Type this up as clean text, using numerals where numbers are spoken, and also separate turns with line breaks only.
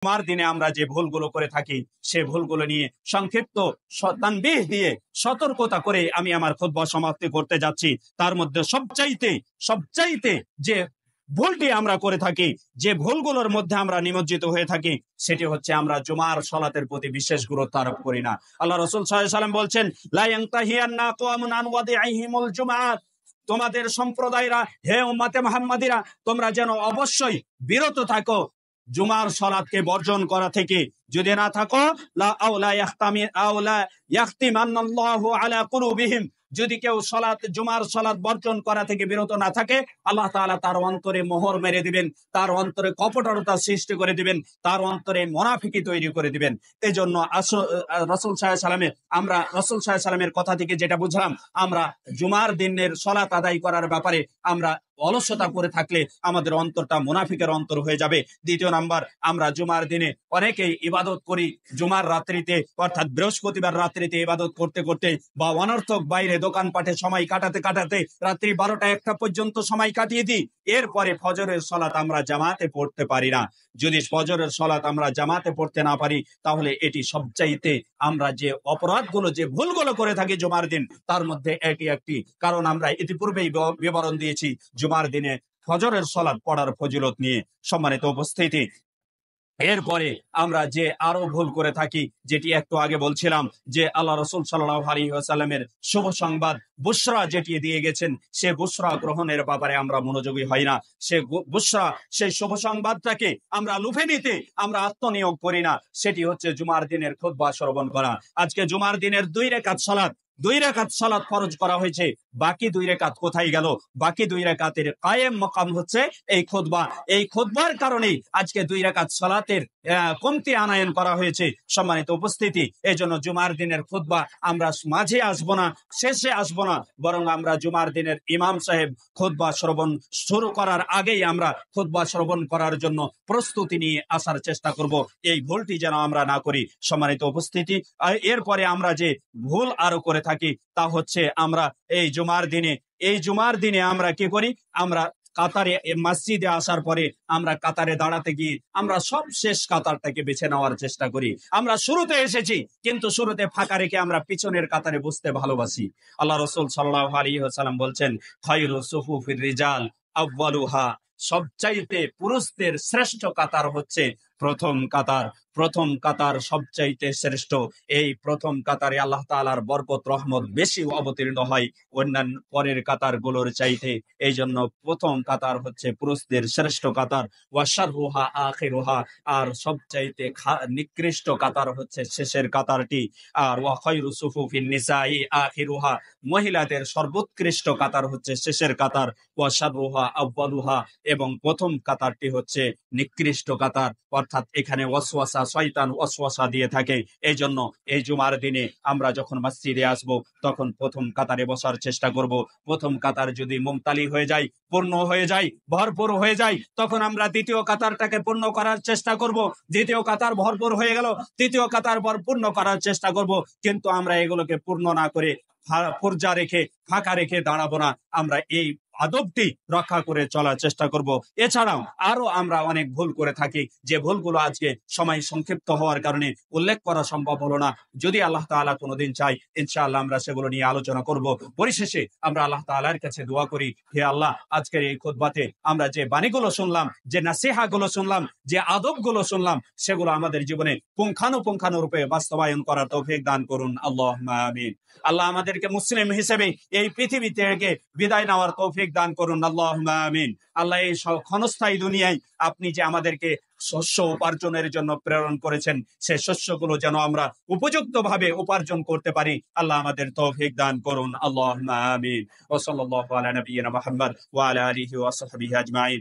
জুমার দিনে আমরা যে ভুলগুলো করে থাকি সে ভুলগুলো নিয়ে সংক্ষিপ্ত তানবিহ দিয়ে সতর্কতা করে আমি আমার খুতবা সমাপ্তি করতে যাচ্ছি। তার মধ্যে সবচাইতে যে ভুলটি আমরা করে থাকি, যে ভুলগুলোর মধ্যে আমরা নিমজ্জিত হয়ে থাকি, সেটি হচ্ছে আমরা জুমার সালাতের প্রতি বিশেষ গুরুত্ব আরোপ করি না। আল্লাহ রাসূল সাল্লাল্লাহু আলাইহি ওয়াসাল্লাম বলছেন, লা ইয়ানতাহিয়ান্না আকওয়ামুন আন ওয়াদিইহিমুল জুমআত, তোমাদের সম্প্রদায়রা, হে উম্মতে মুহাম্মাদিরা, তোমরা যেন অবশ্যই বিরত থাকো জুমার সালাতকে বর্জন করা থেকে। যদি না থাকো, লা ইয়াখতিমান্নাল্লাহু আলা কুলুবিহিম, যদি কেউ জুমার সালাত বর্জন করা থেকে বিরত না থাকে, আল্লাহ তাআলা তার অন্তরে মোহর মেরে দিবেন, তার অন্তরে কপটতা সৃষ্টি করে দিবেন, তার অন্তরে মুনাফিকি তৈরি করে দিবেন। এই জন্য রাসূল সাল্লাল্লাহু আলাইহি ওয়াসাল্লামের কথা থেকে যেটা বুঝলাম, আমরা জুমার দিনের সালাত আদায় করার ব্যাপারে আমরা অলসতা করে থাকলে আমাদের অন্তরটা মুনাফিকের অন্তর হয়ে যাবে। দ্বিতীয় নাম্বার, আমরা জুমার দিনে অনেকেই ইবাদত করি জুমার রাত্রিতে, অর্থাৎ বৃহস্পতিবার রাত্রিতে ইবাদত করতে করতে বা অনর্থক বাইরে দোকানপাটে সময় কাটাতে রাত্রি 12টা-1টা পর্যন্ত সময় কাটিয়ে দিই। এরপরে ফজরের সালাত আমরা জামাতে পড়তে পারি না। যদি ফজরের সালাত আমরা জামাতে পড়তে না পারি, তাহলে এটি সবচাইতে আমরা যে অপরাধগুলো, যে ভুলগুলো করে থাকি জুমার দিন, তার মধ্যে এটি একটি। কারণ আমরা ইতিপূর্বেই বিবরণ দিয়েছি জুমার দিনে ফজরের সালাত পড়ার ফজিলত নিয়ে। সম্মানিত উপস্থিতি, এরপরে আমরা যে আরো ভুল করে থাকি, যেটি একটু আগে বলছিলাম, যে আল্লাহ রাসূল সাল্লাল্লাহু আলাইহি ওয়াসাল্লামের শুভ সংবাদ বুশরা যেটি দিয়ে গেছেন, সে বুশরা গ্রহণের ব্যাপারে আমরা মনোযোগী হই না। সেই শুভ সংবাদটাকে আমরা লুফে নিতে আমরা আত্মনিয়োগ করি না। সেটি হচ্ছে জুমার দিনের খুতবা শ্রবণ করা। আজকে জুমার দিনের 2 রাকাত সালাত ফরজ করা হয়েছে, বাকি 2 রাকাত কোথায় গেল? বাকি 2 রাকাতের কায়েম মাকাম হচ্ছে এই খুতবা। এই খুতবার কারণেই আজকে 2 রাকাত সালাতের কমতি আনায়ন করা হয়েছে। সম্মানিত উপস্থিতি, এই জন্য জুমার দিনের খুতবা আমরা মাঝে আসবো না, শেষে আসবো না, বরং আমরা জুমার দিনের ইমাম সাহেব খুতবা শ্রবণ শুরু করার আগেই আমরা খুতবা শ্রবণ করার জন্য প্রস্তুতি নিয়ে আসার চেষ্টা করব। এই ভুলটি যেন আমরা না করি। সম্মানিত উপস্থিতি, এরপরে আমরা যে ভুল আরো করে থাকি তা হচ্ছে আমরা এই জুমার দিনে আমরা কি করি? আমরা কাতারে মসজিদে আসার পরে আমরা কাতারে দাঁড়াতে গিয়ে আমরা সব শেষ কাতারটাকে বেছে নেওয়ার চেষ্টা করি। আমরা শুরুতে এসেছি, কিন্তু শুরুতে ফাঁকা রেখে আমরা পিছনের কাতারে বসতে ভালোবাসি। আল্লাহ রাসূল সাল্লাল্লাহু আলাইহি ওয়াসাল্লাম বলছেন, খায়রুস সুফুফির রিজাল আউয়ালুহা, সবচাইতে পুরুষদের শ্রেষ্ঠ কাতার হচ্ছে প্রথম কাতার সবচাইতে শ্রেষ্ঠ। এই প্রথম কাতারে আল্লাহ তাআলার বরকত রহমত বেশি অবতীর্ণ হয় অন্যান্য পরের কাতার গুলোর চাইতে। এই জন্য প্রথম কাতার হচ্ছে পুরুষদের শ্রেষ্ঠ কাতার। ওয়াশাররুহা আখিরুহা, আর সবচাইতে নিকৃষ্ট কাতার হচ্ছে শেষের কাতারটি। আর ওয়া খায়রু সুফুফিন নিসাই আখিরুহা, মহিলাদের সর্বোৎকৃষ্ট কাতার হচ্ছে শেষের কাতার। ওয়াশাররুহা আউয়ালুহা, এবং প্রথম কাতারটি হচ্ছে নিকৃষ্ট কাতার। অর্থাৎ এখানে শয়তান ওয়াসওয়াসা দিয়ে থাকে। এই জন্য এই জুমার দিনে আমরা যখন মসজিদে আসব, তখন প্রথম কাতারে বসার চেষ্টা করব। প্রথম কাতার যদি মুমতালি হয়ে যায়, পূর্ণ হয়ে যায়, ভরপুর হয়ে যায়, তখন আমরা দ্বিতীয় কাতারটাকে পূর্ণ করার চেষ্টা করব। দ্বিতীয় কাতার ভরপুর হয়ে গেল, তৃতীয় কাতার পূর্ণ করার চেষ্টা করব। কিন্তু আমরা এগুলোকে পূর্ণ না করে পর্যা রেখে ফাঁকা রেখে দাঁড়াবো না। আমরা এই আদবটি রক্ষা করে চলার চেষ্টা করব। এছাড়াও আরো আমরা অনেক ভুল করে থাকি, যে ভুলগুলো আজকে সময় সংক্ষিপ্ত হওয়ার কারণে উল্লেখ করা সম্ভব হলো না। যদি আল্লাহ তাআলা কোনোদিন চাই, ইনশাআল্লাহ আমরা সেগুলো নিয়ে আলোচনা করব। পরিশেষে আমরা আল্লাহ তাআলার কাছে দোয়া করি, হে আল্লাহ, আজকের এই খুতবাতে আমরা যে বাণীগুলো শুনলাম, যে নাসিহাগুলো শুনলাম, যে আদবগুলো শুনলাম, সেগুলো আমাদের জীবনে পুঙ্খানুপুঙ্খানুরূপে বাস্তবায়ন করার তৌফিক দান করুন। আল্লাহুম্মা আমিন। আল্লাহ আমাদেরকে মুসলিম হিসেবে এই পৃথিবী থেকে বিদায় নেওয়ার তৌফিক দান করুন। আল্লাহুম্মা আমিন। আল্লাহ, এই ক্ষণস্থায়ী দুনিয়ায় আপনি যে আমাদেরকে শস্য উপার্জনের জন্য প্রেরণ করেছেন, সে শস্যগুলো যেন আমরা উপযুক্ত ভাবে উপার্জন করতে পারি। আল্লাহ আমাদের তৌফিক দান করুন। আল্লাহুম্মা আমিন। ওয়া সাল্লাল্লাহু আলা নাবিয়িনা মুহাম্মদ ওয়া আলা আলিহি ওয়া সাহবিহি আজমাইন।